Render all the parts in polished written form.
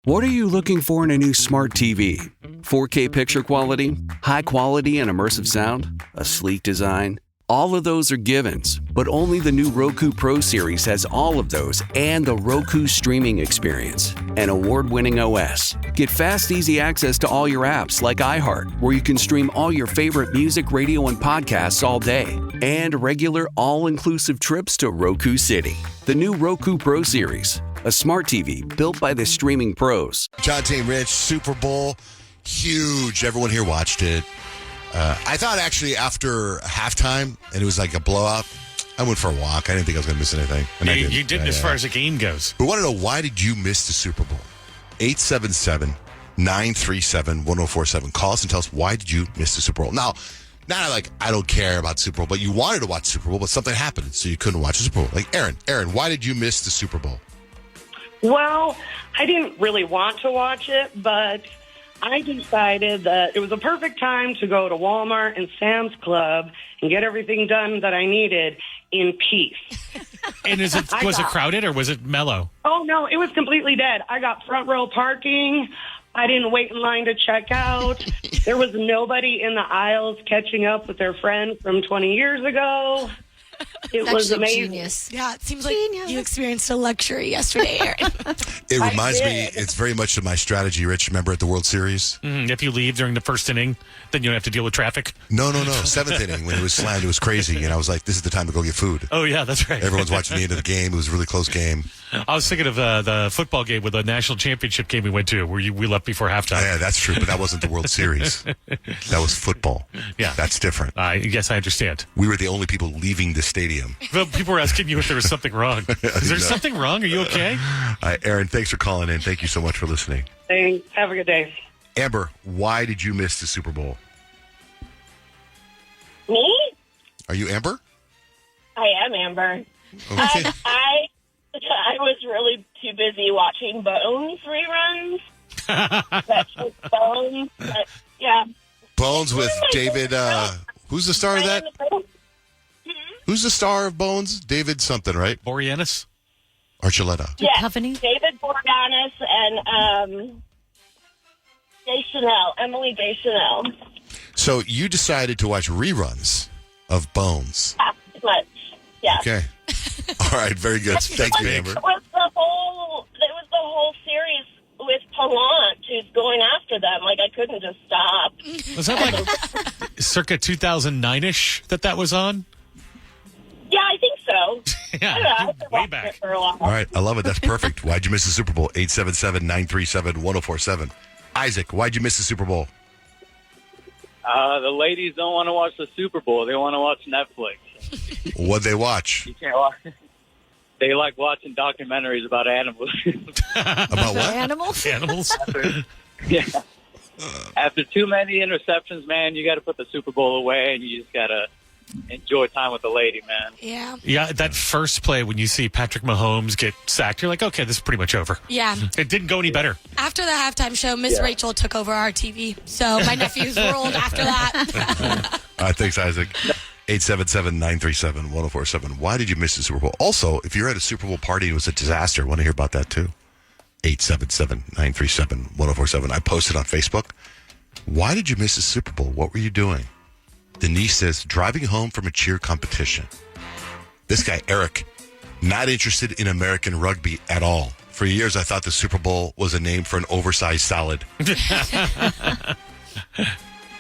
What are you looking for in a new smart TV? 4K picture quality, high quality and immersive sound, a sleek design? All of those are givens, but only the new Roku Pro Series has all of those and the Roku streaming experience, an award-winning OS. Get fast, easy access to all your apps like iHeart, where you can stream all your favorite music, radio, and podcasts all day, and regular all-inclusive trips to Roku City. The new Roku Pro Series, a smart TV built by the streaming pros. John T. Rich, Super Bowl, huge. Everyone here watched it. I thought actually after halftime, and it was like a blowout, I went for a walk. I didn't think I was going to miss anything. And yeah, you didn't as far as the game goes. We want to know, why did you miss the Super Bowl? 877-937-1047. Call us and tell us, why did you miss the Super Bowl? Now, not like I don't care about Super Bowl, but you wanted to watch Super Bowl, but something happened, so you couldn't watch the Super Bowl. Like Aaron, why did you miss the Super Bowl? Well, I didn't really want to watch it, but I decided that it was a perfect time to go to Walmart and Sam's Club and get everything done that I needed in peace. And was it crowded or was it mellow? Oh, no, it was completely dead. I got front row parking. I didn't wait in line to check out. There was nobody in the aisles catching up with their friend from 20 years ago. It was amazing. Genius. Yeah, it seems like you experienced a luxury yesterday, Aaron. It reminds me, it's very much of my strategy, Rich. Remember at the World Series? If you leave during the first inning, then you don't have to deal with traffic. No. Seventh inning, when it was slammed, it was crazy. And I was like, this is the time to go get food. Oh, yeah, that's right. Everyone's watching the end of the game. It was a really close game. I was thinking of the football game with the national championship game we went to, where we left before halftime. Yeah, that's true, but that wasn't the World Series. That was football. Yeah. That's different. Yes, I understand. We were the only people leaving the stadium. Well, people were asking you if there was something wrong. Is there something wrong? Are you okay? Aaron, thanks for calling in. Thank you so much for listening. Thanks. Have a good day. Amber, why did you miss the Super Bowl? Me? Are you Amber? I am Amber. Okay. I was really too busy watching Bones reruns. Bones. Yeah. Bones with David. Who's the star of that? Who's the star of Bones? David something, right? Boreanaz? Archuleta. Yeah. Company? David Boreanaz and Emily Deschanel. So you decided to watch reruns of Bones. Yeah, pretty much. Yeah. Okay. All right. Very good. Thank you, Amber. It was the whole series with Pallant who's going after them. Like, I couldn't just stop. Was that like circa 2009-ish that was on? Yeah, I think so. Yeah, I don't know. I way watched back. it for a while. All right. I love it. That's perfect. Why'd you miss the Super Bowl? 877-937-1047. Isaac, why'd you miss the Super Bowl? The ladies don't want to watch the Super Bowl. They want to watch Netflix. What'd they watch? You can't watch. They like watching documentaries about animals. About what? Animals? Animals? Yeah. After too many interceptions, man, you got to put the Super Bowl away, and you just got to enjoy time with the lady, man. Yeah. Yeah, that first play when you see Patrick Mahomes get sacked, you're like, okay, this is pretty much over. Yeah. It didn't go any better. After the halftime show, Miss Rachel took over our TV. So my nephews ruled after that. All right. Thanks, Isaac. 877-937-1047. Why did you miss the Super Bowl? Also, if you're at a Super Bowl party and it was a disaster, I want to hear about that too. 877-937-1047. I posted on Facebook. Why did you miss the Super Bowl? What were you doing? Denise says, driving home from a cheer competition. This guy, Eric, not interested in American rugby at all. For years, I thought the Super Bowl was a name for an oversized salad.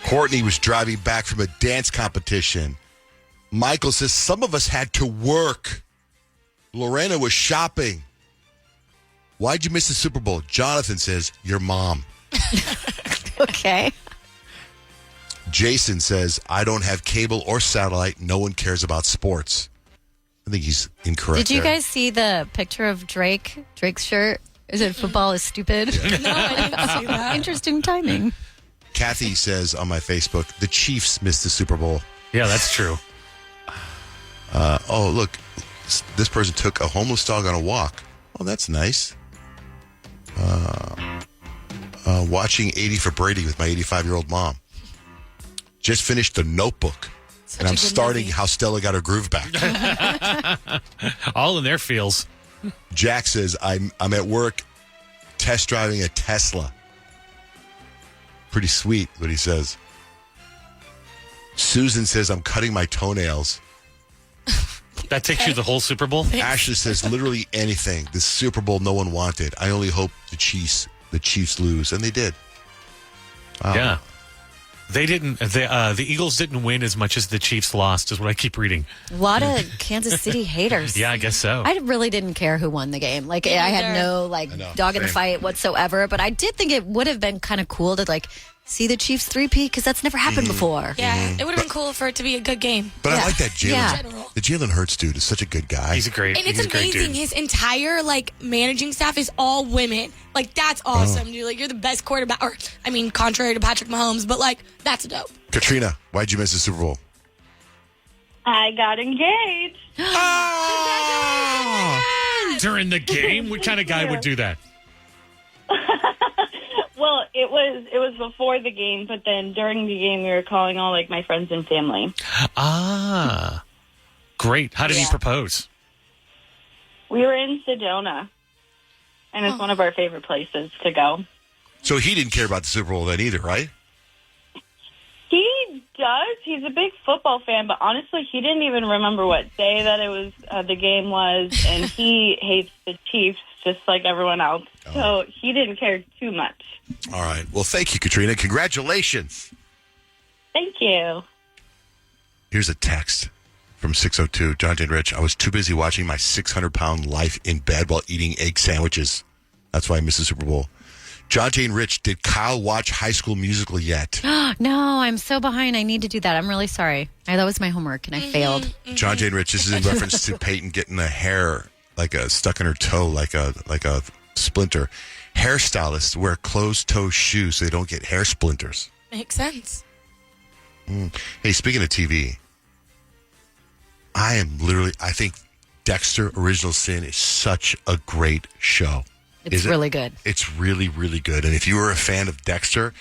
Courtney was driving back from a dance competition. Michael says, some of us had to work. Lorena was shopping. Why'd you miss the Super Bowl? Jonathan says, your mom. Okay. Jason says, I don't have cable or satellite. No one cares about sports. I think he's incorrect. Did you there. guys see the picture of Drake's shirt? Is it football is stupid? No, I didn't see that. Interesting timing. Kathy says on my Facebook, the Chiefs missed the Super Bowl. Yeah, that's true. Oh, look, this person took a homeless dog on a walk. Oh, that's nice. Watching 80 for Brady with my 85-year-old mom. Just finished The Notebook. Such and a I'm good starting movie. How Stella Got Her Groove Back. All in their feels. Jack says, I'm at work test driving a Tesla. Pretty sweet what he says. Susan says, I'm cutting my toenails. That takes you the whole Super Bowl? Ashley says, literally anything. The Super Bowl no one wanted. I only hope the Chiefs lose. And they did. Wow. Yeah. They didn't. The Eagles didn't win as much as the Chiefs lost, is what I keep reading. A lot of Kansas City haters. Yeah, I guess so. I really didn't care who won the game. Like, I had no dog in the fight whatsoever. But I did think it would have been kind of cool to see the Chiefs three-peat because that's never happened before. Yeah, it would have been cool for it to be a good game. But I like that Jalen. Yeah. The Jalen Hurts dude is such a good guy. He's a great And it's he's a great amazing. dude. His entire managing staff is all women. That's awesome. You're the best quarterback. Or contrary to Patrick Mahomes, but that's dope. Katrina, why'd you miss the Super Bowl? I got engaged. During the game? What kind of guy would do that? Well, it was before the game, but then during the game, we were calling all my friends and family. Ah. Great. How did he propose? We were in Sedona, and it's one of our favorite places to go. So he didn't care about the Super Bowl then either, right? He does. He's a big football fan, but honestly, he didn't even remember what day that it was. The game was, and he hates the Chiefs just like everyone else. So he didn't care too much. All right. Well, thank you, Katrina. Congratulations. Thank you. Here's a text from 602. John Jane Rich, I was too busy watching my 600-pound life in bed while eating egg sandwiches. That's why I missed the Super Bowl. John Jane Rich, did Kyle watch High School Musical yet? No, I'm so behind. I need to do that. I'm really sorry. That was my homework, and I failed. John Jane Rich, this is in reference to Peyton getting a hair stuck in her toe, like a splinter. Hairstylists wear closed-toe shoes so they don't get hair splinters. Makes sense. Hey, speaking of TV, I think Dexter Original Sin is such a great show. It's really good. It's really, really good. And if you were a fan of Dexter,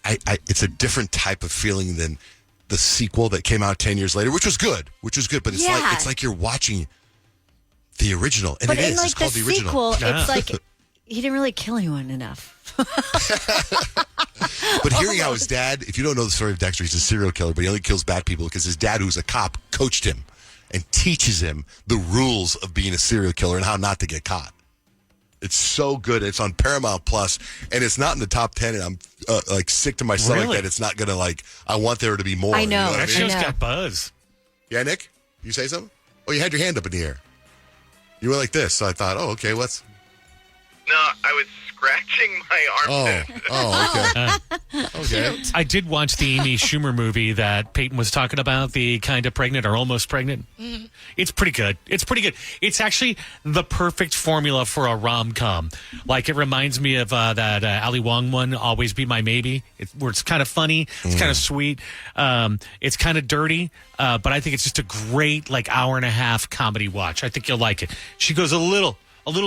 it's a different type of feeling than the sequel that came out 10 years later, which was good. But it's like you're watching the original. And but it in is. It's called the original. It's like he didn't really kill anyone enough. But hearing how his dad, if you don't know the story of Dexter, he's a serial killer, but he only kills bad people because his dad, who's a cop, coached him and teaches him the rules of being a serial killer and how not to get caught. It's so good. It's on Paramount Plus, and it's not in the top 10, and I'm sick to my stomach that it's not going to, I want there to be more. I know. You know what That show's got buzz. Yeah, Nick? You say something? Oh, you had your hand up in the air. You were like this, so I thought, okay, what's... No, I was scratching my armpit. Okay. I did watch the Amy Schumer movie that Peyton was talking about, the kind of pregnant or almost pregnant. Mm. It's pretty good. It's actually the perfect formula for a rom-com. It reminds me of that Ali Wong one, Always Be My Maybe, where it's kind of funny, it's kind of sweet, it's kind of dirty, but I think it's just a great hour and a half comedy watch. I think you'll like it. She goes a little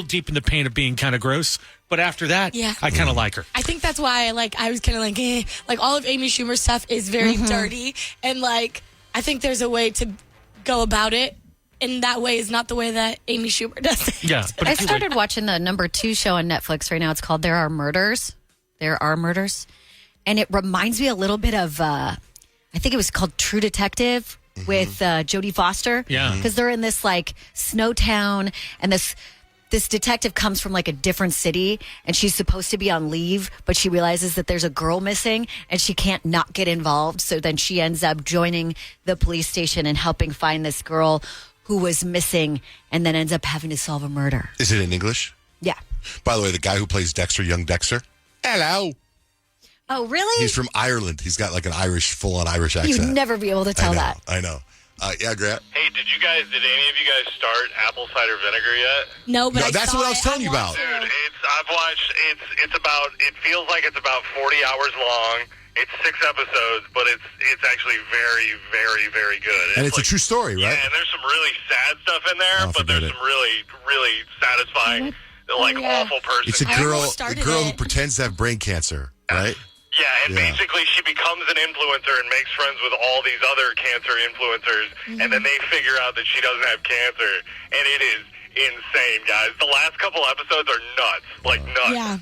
deep in the pain of being kind of gross, but after that, I kind of like her. I think that's why I was kind of all of Amy Schumer's stuff is very dirty, and I think there's a way to go about it, and that way is not the way that Amy Schumer does it. Yeah, but I started watching the number 2 show on Netflix right now. It's called There Are Murders. And it reminds me a little bit of, I think it was called True Detective with Jodie Foster. Yeah. Because they're in this snow town, and this detective comes from a different city, and she's supposed to be on leave, but she realizes that there's a girl missing and she can't not get involved. So then she ends up joining the police station and helping find this girl who was missing, and then ends up having to solve a murder. Is it in English? Yeah. By the way, the guy who plays Dexter, young Dexter, hello. Oh, really? He's from Ireland. He's got full-on Irish accent. You'd never be able to tell that. I know. Yeah, Grant. Hey, did any of you guys start apple cider vinegar yet? No, but that's what I was telling you about. Dude, I've watched, it feels like it's about 40 hours long. It's 6 episodes, but it's actually very, very, very good. And it's a true story, right? Yeah, and there's some really sad stuff in there, but there's some really, really satisfying, awful person. It's a girl who pretends to have brain cancer, right? Yeah, and basically she becomes an influencer and makes friends with all these other cancer influencers, and then they figure out that she doesn't have cancer, and it is insane, guys. The last couple episodes are nuts, nuts. Yeah.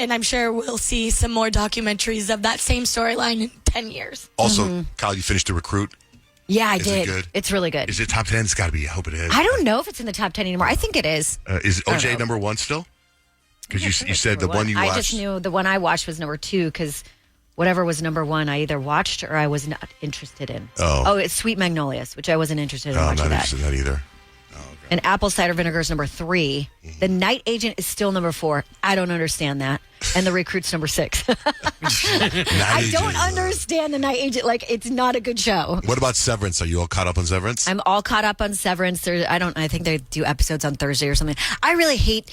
And I'm sure we'll see some more documentaries of that same storyline in 10 years. Also, Kyle, you finished The Recruit. Yeah, I Is did. it good? It's really good. Is it top 10? It's got to be. I hope it is. I don't know if it's in the top 10 anymore. I think it is. Is OJ number one still? Because you said the one you watched. I just knew the one I watched was number 2 because whatever was number 1, I either watched or I was not interested in. Oh, it's Sweet Magnolias, which I wasn't interested in watching I'm not that. interested in that either. And Apple Cider Vinegar is number 3. The Night Agent is still number 4. I don't understand that. And The Recruit's number 6. I don't understand The Night Agent. Like, it's not a good show. What about Severance? Are you all caught up on Severance? I'm all caught up on Severance. I think they do episodes on Thursday or something. I really hate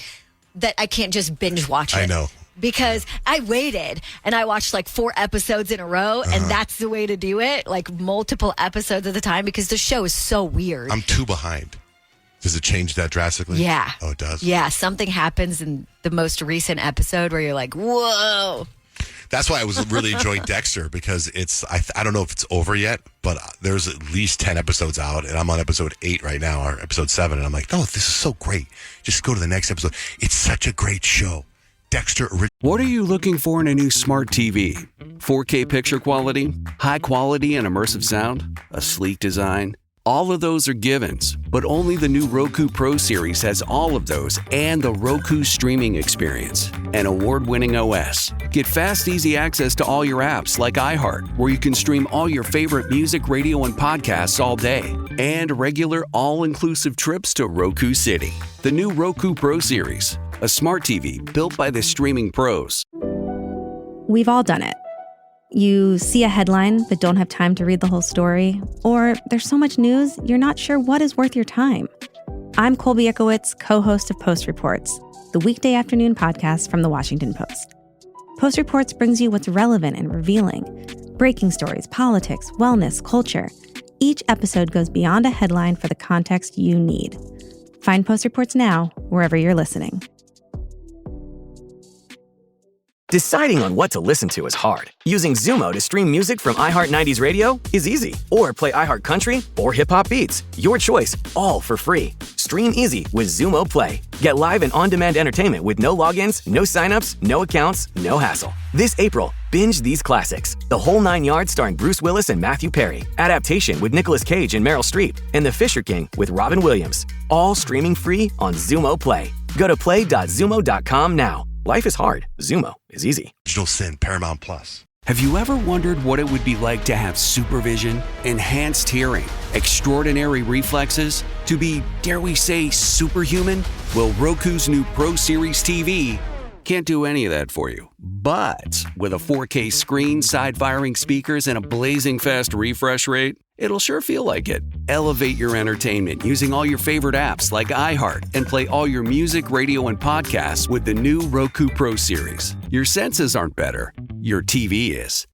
that I can't just binge watch it. I know. Because I waited and I watched like 4 episodes in a row, and that's the way to do it. Like multiple episodes at a time because the show is so weird. I'm 2 behind. Does it change that drastically? Yeah. Oh, it does? Yeah, something happens in the most recent episode where you're like, whoa. That's why I was really enjoying Dexter, because it's, I don't know if it's over yet, but there's at least 10 episodes out, and I'm on episode 8 right now, or episode 7, and I'm like, oh, this is so great. Just go to the next episode. It's such a great show. Dexter. What are you looking for in a new smart TV? 4K picture quality, high quality and immersive sound, a sleek design? All of those are givens, but only the new Roku Pro series has all of those and the Roku streaming experience, an award-winning OS. Get fast, easy access to all your apps like iHeart, where you can stream all your favorite music, radio, and podcasts all day, and regular all-inclusive trips to Roku City. The new Roku Pro series, a smart TV built by the streaming pros. We've all done it. You see a headline but don't have time to read the whole story, or there's so much news you're not sure what is worth your time. I'm Colby Ekowitz, co-host of Post Reports, the weekday afternoon podcast from The Washington Post. Post Reports brings you what's relevant and revealing. Breaking stories, politics, wellness, culture. Each episode goes beyond a headline for the context you need. Find Post Reports now, wherever you're listening. Deciding on what to listen to is hard. Using Zumo to stream music from iHeart 90s Radio is easy. Or play iHeart Country or Hip Hop Beats. Your choice, all for free. Stream easy with Zumo Play. Get live and on-demand entertainment with no logins, no signups, no accounts, no hassle. This April, binge these classics. The Whole 9 Yards starring Bruce Willis and Matthew Perry. Adaptation with Nicolas Cage and Meryl Streep. And The Fisher King with Robin Williams. All streaming free on Zumo Play. Go to play.zumo.com now. Life is hard. Zumo is easy. Digital Sin, Paramount Plus. Have you ever wondered what it would be like to have supervision, enhanced hearing, extraordinary reflexes, to be, dare we say, superhuman? Well, Roku's new Pro Series TV can't do any of that for you. But with a 4K screen, side-firing speakers, and a blazing fast refresh rate, it'll sure feel like it. Elevate your entertainment using all your favorite apps like iHeart and play all your music, radio, and podcasts with the new Roku Pro Series. Your senses aren't better. Your TV is.